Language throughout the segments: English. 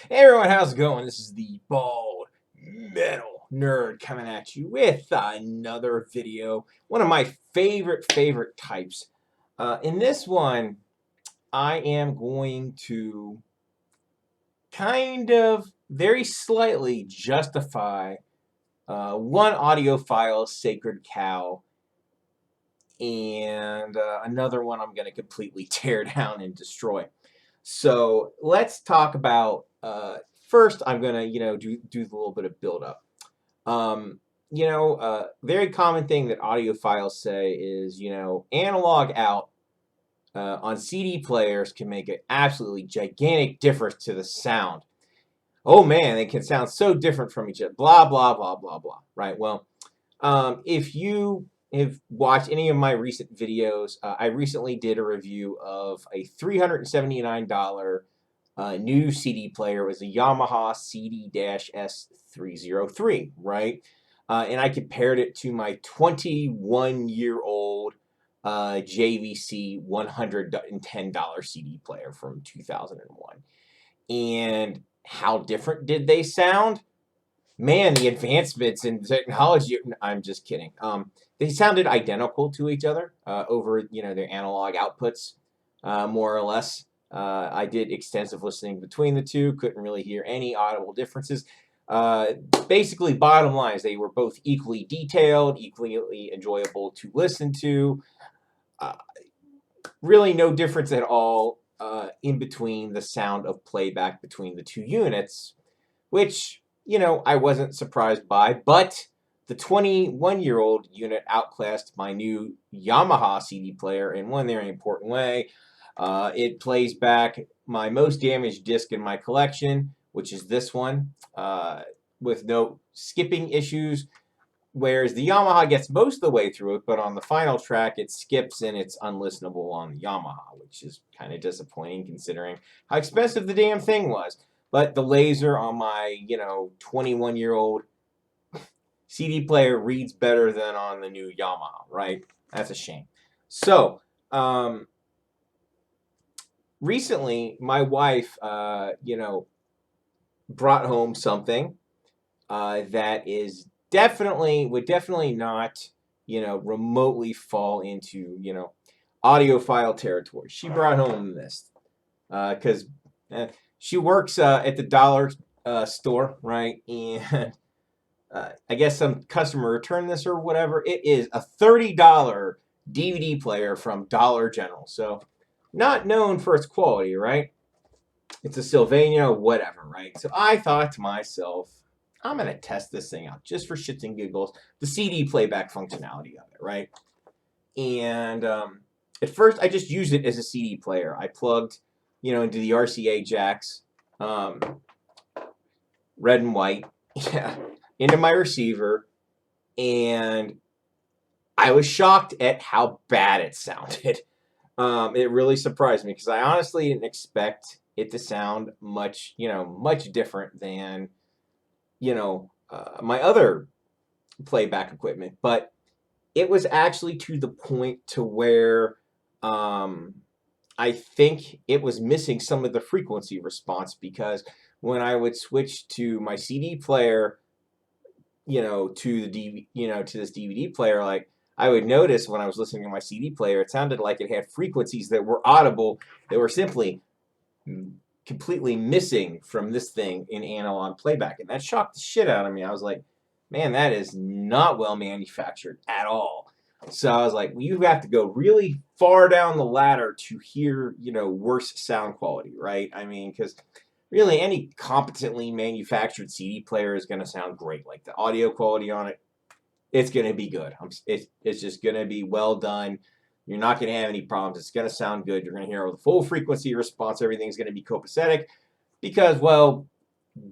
Hey everyone, how's it going? This is the Bald Metal Nerd coming at you with another video. One of my favorite types. In this one, I am going to kind of very slightly justify one audiophile, Sacred Cow, and another one I'm going to completely tear down and destroy. So let's talk about first. I'm gonna do a little bit of build up. Very common thing that audiophiles say is analog out on CD players can make an absolutely gigantic difference to the sound. Oh man, they can sound so different from each other. Blah blah blah blah blah. Right. Well, if you have watched any of my recent videos, I recently did a review of a $379 new CD player. It was a Yamaha CD-S303, right? And I compared it to my 21-year-old JVC $110 CD player from 2001. And how different did they sound? Man, the advancements in technology. I'm just kidding. They sounded identical to each other over their analog outputs, more or less. I did extensive listening between the two. Couldn't really hear any audible differences. Basically, bottom line is they were both equally detailed, equally enjoyable to listen to. Uh, really, no difference at all in between the sound of playback between the two units, which I wasn't surprised by, but the 21-year-old unit outclassed my new Yamaha CD player in one very important way. It plays back my most damaged disc in my collection, which is this one, with no skipping issues, whereas the Yamaha gets most of the way through it, but on the final track it skips and it's unlistenable on the Yamaha, which is kind of disappointing considering how expensive the damn thing was. But the laser on my, 21-year-old CD player reads better than on the new Yamaha, right? That's a shame. So, recently, my wife, brought home something that is would definitely not, remotely fall into, audiophile territory. She brought home this because she works at the dollar store, right? And I guess some customer returned this or whatever. It is a $30 DVD player from Dollar General. So not known for its quality, right? It's a Sylvania, whatever, right? So I thought to myself, I'm going to test this thing out just for shits and giggles, the CD playback functionality of it, right? And at first, I just used it as a CD player. I plugged, into the RCA jacks, red and white, yeah, into my receiver, and I was shocked at how bad it sounded. It really surprised me because I honestly didn't expect it to sound much different than, my other playback equipment. But it was actually to the point to where I think it was missing some of the frequency response because when I would switch to my CD player, to the to this DVD player, like I would notice when I was listening to my CD player, it sounded like it had frequencies that were audible that were simply completely missing from this thing in analog playback, and that shocked the shit out of me. I was like, man, that is not well manufactured at all. So I was like, well, you have to go really far down the ladder to hear, worse sound quality, right? I mean, because really any competently manufactured CD player is going to sound great. Like the audio quality on it, it's going to be good. It's just going to be well done. You're not going to have any problems. It's going to sound good. You're going to hear the full frequency response. Everything's going to be copacetic because, well,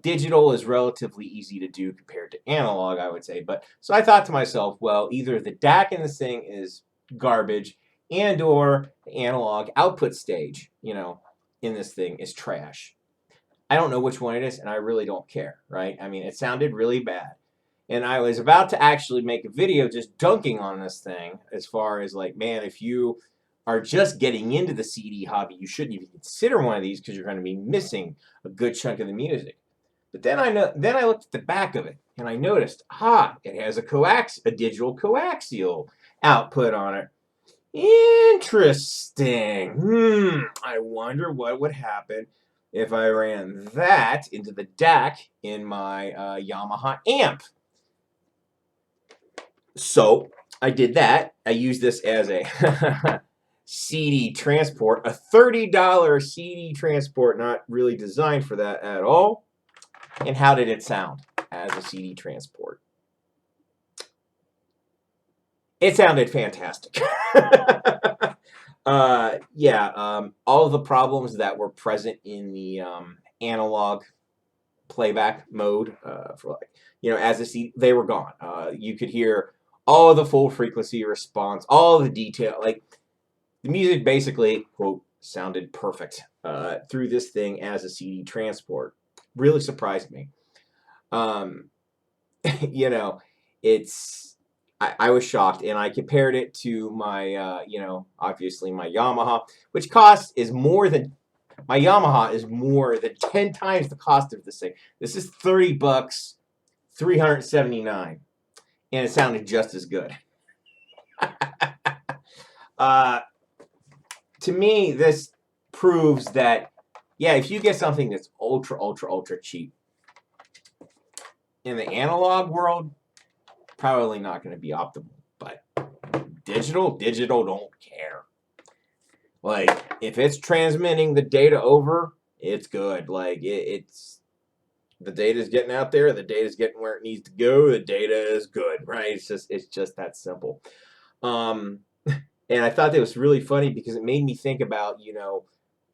digital is relatively easy to do compared to analog, I would say. But so I thought to myself, well, either the DAC in this thing is garbage and or the analog output stage, in this thing is trash. I don't know which one it is, and I really don't care, right? I mean, it sounded really bad. And I was about to actually make a video just dunking on this thing as far as like, man, if you are just getting into the CD hobby, you shouldn't even consider one of these because you're going to be missing a good chunk of the music. But then I looked at the back of it and I noticed, it has a digital coaxial output on it. Interesting. I wonder what would happen if I ran that into the DAC in my Yamaha amp. So I did that. I used this as a CD transport, a $30 CD transport, not really designed for that at all. And how did it sound as a CD transport? It sounded fantastic. All of the problems that were present in the analog playback mode for as a CD, they were gone. You could hear all of the full frequency response, all the detail. Like the music basically, quote, sounded perfect through this thing as a CD transport. Really surprised me. I was shocked, and I compared it to my, obviously my Yamaha, which my Yamaha is more than 10 times the cost of this thing. This is $30, $379, and it sounded just as good. To me, this proves that, if you get something that's ultra, ultra, ultra cheap, in the analog world, probably not going to be optimal. But digital don't care. Like, if it's transmitting the data over, it's good. Like, it's the data's getting out there, the data's getting where it needs to go, the data is good, right? It's just that simple. And I thought that was really funny because it made me think about,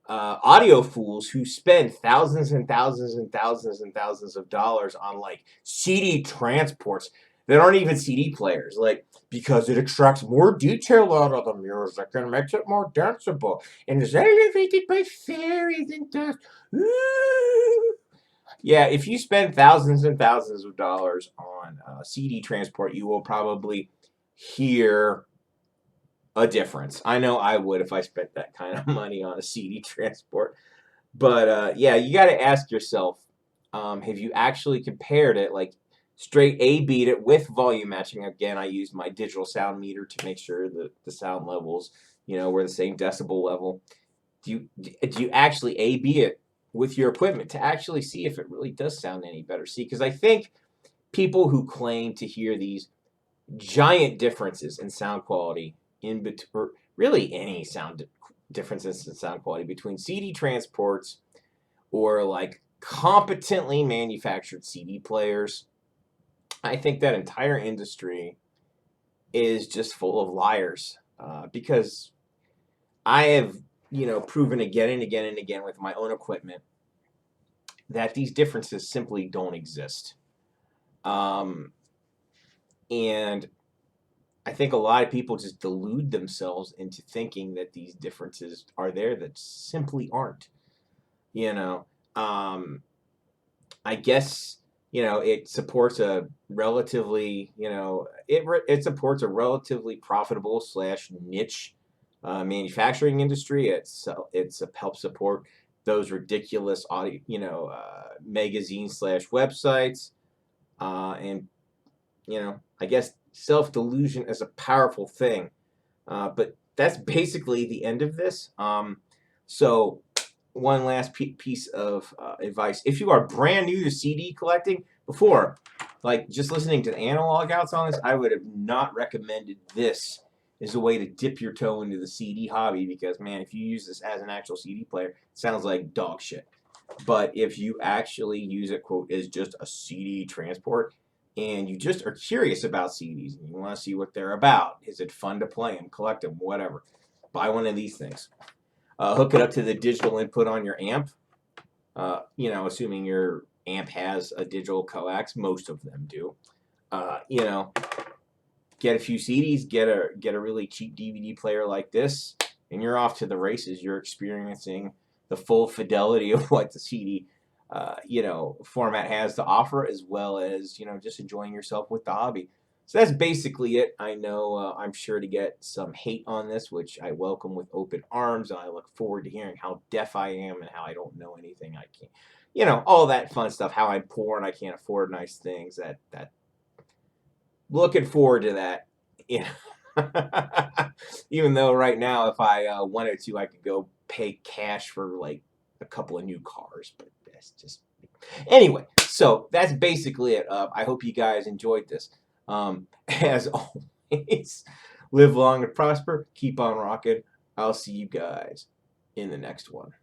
audio fools who spend thousands and thousands and thousands and thousands of dollars on like CD transports that aren't even CD players, like because it extracts more detail out of the music and makes it more danceable and is elevated by fairies and dust. Ooh. Yeah, if you spend thousands and thousands of dollars on CD transport, you will probably hear a difference. I know I would if I spent that kind of money on a CD transport. But you got to ask yourself, have you actually compared it, like straight A-beat it with volume matching? Again, I used my digital sound meter to make sure that the sound levels, were the same decibel level. Do you actually A-beat it with your equipment to actually see if it really does sound any better? See, because I think people who claim to hear these giant differences in sound quality or really any sound differences in sound quality between CD transports or like competently manufactured CD players, I think that entire industry is just full of liars. Because I have, proven again and again and again with my own equipment that these differences simply don't exist. And I think a lot of people just delude themselves into thinking that these differences are there that simply aren't. I guess, it supports a relatively, it supports a relatively profitable / niche manufacturing industry. It's helps support those ridiculous audio, magazines / websites, and I guess self-delusion is a powerful thing. But that's basically the end of this. So one last piece of advice. If you are brand new to CD collecting, before, like just listening to the analog outs on this, I would have not recommended this as a way to dip your toe into the CD hobby because, man, if you use this as an actual CD player, it sounds like dog shit. But if you actually use it, quote, as just a CD transport, and you just are curious about CDs and you want to see what they're about, is it fun to play them, collect them, whatever, buy one of these things. Hook it up to the digital input on your amp. Assuming your amp has a digital coax, most of them do. Get a few CDs, get a really cheap DVD player like this, and you're off to the races. You're experiencing the full fidelity of what the CD, format has to offer, as well as just enjoying yourself with the hobby. So that's basically it. I know I'm sure to get some hate on this, which I welcome with open arms. And I look forward to hearing how deaf I am and how I don't know anything. I can't, all that fun stuff. How I'm poor and I can't afford nice things. That looking forward to that. Yeah. Even though right now, if I wanted to, I could go pay cash for like a couple of new cars, but that's just anyway. So that's basically it. I hope you guys enjoyed this. As always, live long and prosper. Keep on rocking. I'll see you guys in the next one.